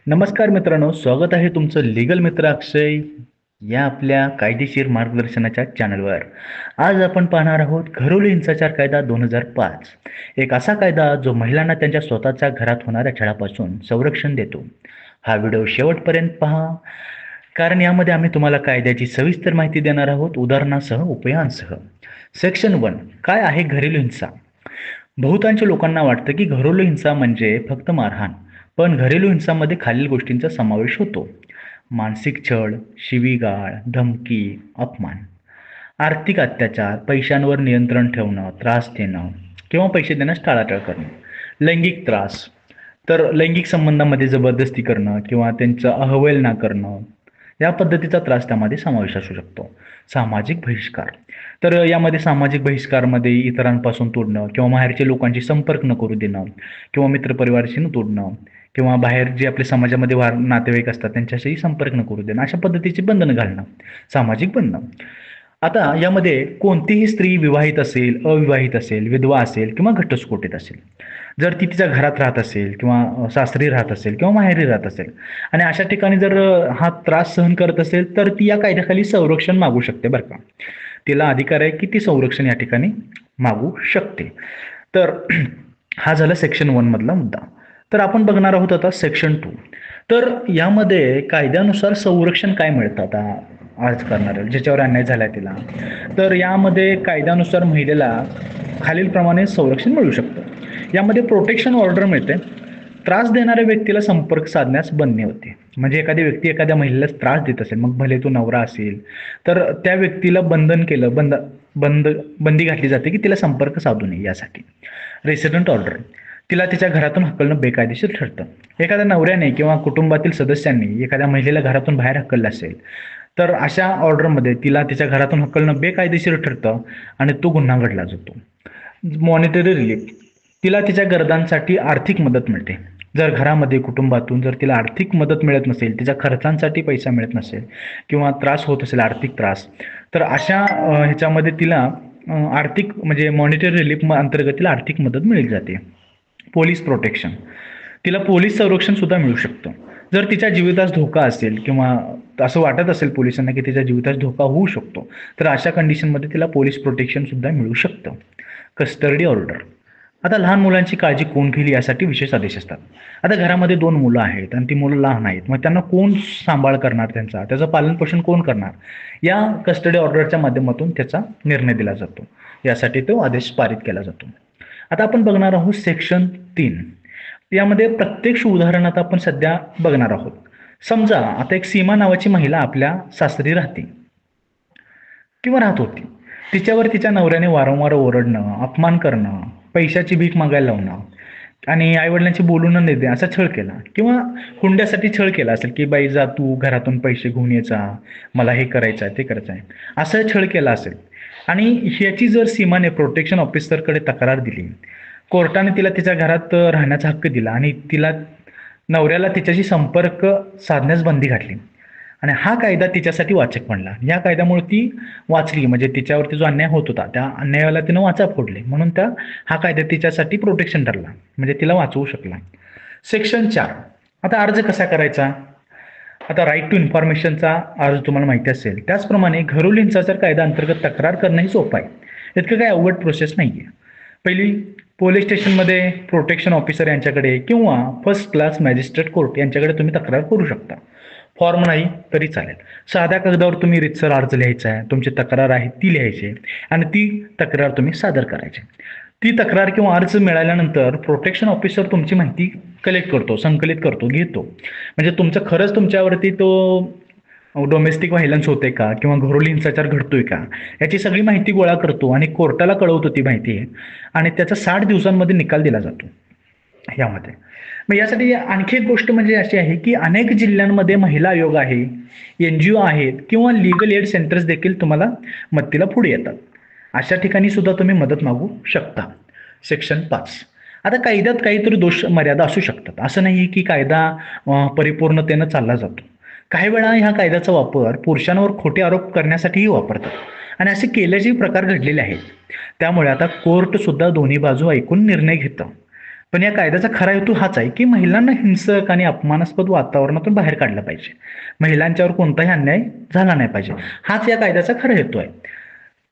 नमस्कार मित्रांनो, स्वागत आहे तुमचं लीगल मित्र अक्षय या आपल्या कायदेशीर मार्गदर्शनाच्या चॅनलवर. आज आपण पाहणार आहोत घरोली हिंसाचार कायदा 2005. एक असा कायदा जो महिलांना त्यांच्या स्वतःच्या घरात होणाऱ्या छळापासून संरक्षण देतो. हा व्हिडिओ शेवटपर्यंत पहा, कारण यामध्ये आम्ही तुम्हाला कायद्याची सविस्तर माहिती देणार आहोत, उदाहरणासह उपायांसह. सेक्शन 1, काय आहे घरेलू हिंसा? बहुतांश लोकांना वाटतं की घरेलू हिंसा म्हणजे फक्त मारहाण, पण घरेलू हिंसामध्ये खालील गोष्टींचा समावेश होतो: मानसिक छळ, शिवीगाळ, धमकी, अपमान, आर्थिक अत्याचार, पैशांवर नियंत्रण ठेवणं, त्रास देणं किंवा पैसे देण्यास टाळाटाळ करणं, लैंगिक त्रास, तर लैंगिक संबंधामध्ये जबरदस्ती करणं किंवा त्यांचं अवहेलना करणं, या पद्धतीचा त्रास त्यामध्ये समावेश असू शकतो. सामाजिक बहिष्कार, तर यामध्ये सामाजिक बहिष्कारमध्ये इतरांपासून तोडणं किंवा बाहेरच्या लोकांशी संपर्क न करू देणं किंवा मित्रपरिवाराशी न तोडणं किंवा बाहेर जे आपल्या समाजामध्ये नातेवाईक असतात त्यांच्याशी संपर्क न करू देणं, अशा पद्धतीची बंधनं घालणं, सामाजिक बंधनं. आता यामध्ये कोणतीही स्त्री विवाहित असेल, अविवाहित असेल, विधवा असेल किंवा घटस्फोटित असेल, जर ती तिच्या घरात राहत असेल किंवा सासरी राहत असेल किंवा माहेरी राहत असेल आणि अशा ठिकाणी जर हा त्रास सहन करत असेल तर ती या कायद्याखाली संरक्षण मागू शकते बरं का. तिला अधिकार आहे की ती संरक्षण या ठिकाणी मागू शकते. तर हा झाला सेक्शन 1 मधला मुद्दा. तर आपण बघणार आहोत आता सेक्शन 2. तर यामध्ये कायद्यानुसार संरक्षण काय मिळतं आता आज करणार ज्याच्यावर अन्याय झालाय तिला. तर यामध्ये कायद्यानुसार महिलेला खालीलप्रमाणे संरक्षण मिळू शकतं. यामध्ये प्रोटेक्शन ऑर्डर मिळते. त्रास देणाऱ्या व्यक्तीला संपर्क साधण्यास बंदी होते. म्हणजे एखादी व्यक्ती एखाद्या महिलेला त्रास देत असेल, मग भले तो नवरा असेल, तर त्या व्यक्तीला बंधन केलं बंदी घातली जाते की तिला संपर्क साधू नये यासाठी. रेसिडेंट ऑर्डर, तिला तिच्या घरातून हकलणं बेकायदेशीर ठरतं. एखाद्या नवऱ्याने किंवा कुटुंबातील सदस्यांनी एखाद्या महिलेला घरातून बाहेर हकललं असेल तर अशा ऑर्डरमध्ये तिला तिच्या घरातून हकलणं बेकायदेशीर ठरतं आणि तो गुन्हा घडला जातो. मॉनिटरी रिलीफ, तिला तिच्या गरजांसाठी आर्थिक मदत मिळते. जर घरामध्ये कुटुंबातून जर तिला आर्थिक मदत मिळत नसेल, तिच्या खर्चांसाठी पैसा मिळत नसेल किंवा त्रास होत असेल आर्थिक त्रास, तर अशा ह्याच्यामध्ये तिला आर्थिक म्हणजे मॉनिटरी रिलीफ अंतर्गत तिला आर्थिक मदत मिळली जाते. पोलीस प्रोटेक्शन, तिला पोलीस संरक्षण सुद्धा मिळू शकतं. जर तिच्या जीवितास धोका असेल किंवा असं वाटत असेल पोलिसांना की तिच्या जीवितास धोका होऊ शकतो, तर अशा कंडिशनमध्ये तिला पोलीस प्रोटेक्शन सुद्धा मिळू शकतं. कस्टडी ऑर्डर, आता लहान मुलांची काळजी कोण घेईल यासाठी विशेष आदेश असतात. आता घरामध्ये 2 मुलं आहेत आणि ती मुलं लहान आहेत, मग त्यांना कोण सांभाळ करणार, त्याचं पालनपोषण कोण करणार, या कस्टडी ऑर्डरच्या माध्यमातून त्याचा निर्णय दिला जातो. यासाठी तो आदेश पारित केला जातो. आता आपण बघणार आहोत सेक्शन 3. यामध्ये प्रत्यक्ष उदाहरण आता आपण सध्या बघणार आहोत. समजा आता एक सीमा नावाची महिला आपल्या सासरी राहते किंवा राहत होती. तिच्यावर तिच्या नवऱ्याने वारंवार ओरडणं, अपमान करणं, पैशाची भीक मागायला लावणं आणि आईवडिलांची बोलून न देणे असा छळ केला किंवा हुंड्यासाठी छळ केला असेल की बाई जा तू घरातून पैसे घेऊन यायचा, मला हे करायचं आहे ते करायचं आहे, असं छळ केला असेल आणि ह्याची जर सीमाने प्रोटेक्शन ऑफिसरकडे तक्रार दिली, कोर्टाने तिला तिच्या घरात राहण्याचा हक्क दिला आणि तिला नवऱ्याला तिच्याशी संपर्क साधण्यास बंदी घातली आणि हा कायदा तिच्यासाठी वाचक बनला. या कायद्यामुळे ती वाचली, म्हणजे तिच्यावरती जो अन्याय होत होता त्या अन्यायाला तिनं वाचा फोडले, म्हणून हा कायदा तिच्यासाठी प्रोटेक्शन ठरला, म्हणजे तिला वाचवू शकला. सेक्शन 4, आता अर्ज कसा करायचा. आता राईट टू इन्फॉर्मेशनचा अर्ज तुम्हाला माहिती असेल, त्याचप्रमाणे घरोली हिंसाचार कायदा अंतर्गत तक्रार करणंही सोपं आहे. इतकं काही अवघड प्रोसेस नाही आहे. पहिली, पोलीस स्टेशनमध्ये प्रोटेक्शन ऑफिसर यांच्याकडे किंवा फर्स्ट क्लास मॅजिस्ट्रेट कोर्ट यांच्याकडे तुम्ही तक्रार करू शकता. फॉर्म नाही तरी चालेल, साध्या कागदावर तुम्ही रीतसर अर्ज लिहायचा आहे, तुमची तक्रार आहे ती लिहायची आणि ती तक्रार तुम्ही सादर करायची. ती तक्रार किंवा अर्ज मिळाल्यानंतर प्रोटेक्शन ऑफिसर तुमची माहिती कलेक्ट करतो, संकलित करतो, घेतो. म्हणजे तुमचं खरंच तुमच्यावरती तो डोमेस्टिक व्हायलन्स होते का किंवा घरोली हिंसाचार घडतोय का याची सगळी माहिती गोळा करतो आणि कोर्टाला कळवतो ती माहिती आणि त्याचा 60 दिवसांमध्ये निकाल दिला जातो यामध्ये. मग यासाठी आणखी एक गोष्ट म्हणजे अशी आहे की अनेक जिल्ह्यांमध्ये महिला आयोग आहे, NGO आहेत किंवा लिगल एड सेंटर्स देखील तुम्हाला मदतीला पुढे येतात. अशा ठिकाणी सुद्धा तुम्ही मदत मागू शकता. सेक्शन 5, आता कायद्यात काहीतरी दोष मर्यादा असू शकतात. असं नाही की कायदा परिपूर्णतेनं चालला जातो. काही वेळा ह्या कायद्याचा वापर पुरुषांवर खोटे आरोप करण्यासाठीही वापरतात आणि असे केल्याचे प्रकार घडलेले आहेत. त्यामुळे आता कोर्ट सुद्धा दोन्ही बाजू ऐकून निर्णय घेतं. पण या कायद्याचा खरा हेतू हाच आहे की महिलांना हिंसक आणि अपमानास्पद वातावरणातून बाहेर काढलं पाहिजे. महिलांच्यावर कोणताही अन्याय झाला नाही पाहिजे. हाच या कायद्याचा खरा हेतू आहे.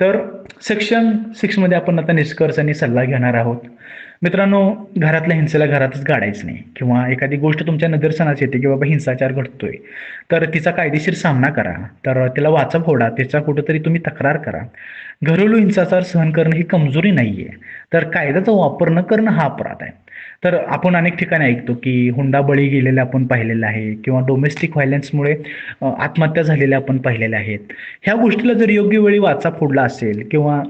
तर सेक्शन 6 मध्ये आपण आता निष्कर्ष आणि सल्ला घेणार आहोत. मित्रांनो, घरातल्या हिंसेला घरातच गाडायचं नाही किंवा एखादी गोष्ट तुमच्या निदर्शनास येते की बाबा हिंसाचार घडतोय, तर तिचा कायदेशीर सामना करा. तर तिला वाचा फोडा, त्याचा कुठेतरी तुम्ही तक्रार करा. घरेलू हिंसाचार सहन करणं ही कमजोरी नाहीये, तर कायद्याचा वापर न करणं हा अपराध आहे. तर आपण अनेक ठिकाणी ऐकतो की हुंडाबळी गेलेले आपण पाहिलेलं आहे किंवा डोमेस्टिक व्हायलन्समुळे आत्महत्या झालेल्या आपण पाहिलेल्या आहेत. ह्या गोष्टीला जर योग्य वेळी वाचा फोडला असेल किंवा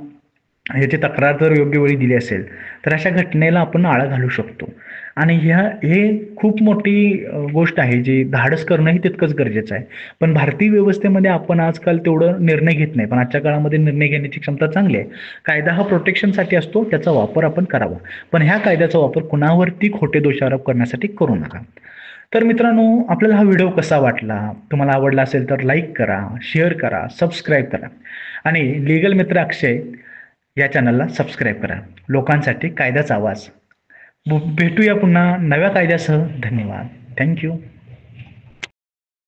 ह्याची तक्रार जर योग्य वेळी दिली असेल, तर अशा घटनेला आपण आळा घालू शकतो. आणि हे खूप मोठी गोष्ट आहे, जी धाडस करणंही तितकंच गरजेचं आहे. पण भारतीय व्यवस्थेमध्ये आपण आजकाल तेवढं निर्णय घेत नाही. पण आजच्या काळामध्ये निर्णय घेण्याची क्षमता चांगली आहे. कायदा हा प्रोटेक्शनसाठी असतो, त्याचा वापर आपण करावा. पण ह्या कायद्याचा वापर कुणावरती खोटे दोषारोप करण्यासाठी करू नका. तर मित्रांनो, आपल्याला हा व्हिडिओ कसा वाटला? तुम्हाला आवडला असेल तर लाईक करा, शेअर करा, सबस्क्राईब करा आणि लीगल मित्र अक्षय या चॅनलला सबस्क्राईब करा. लोकांसाठी कायद्याचा आवाज. भेटूया पुन्हा नव्या कायद्यासह. धन्यवाद. थँक्यू.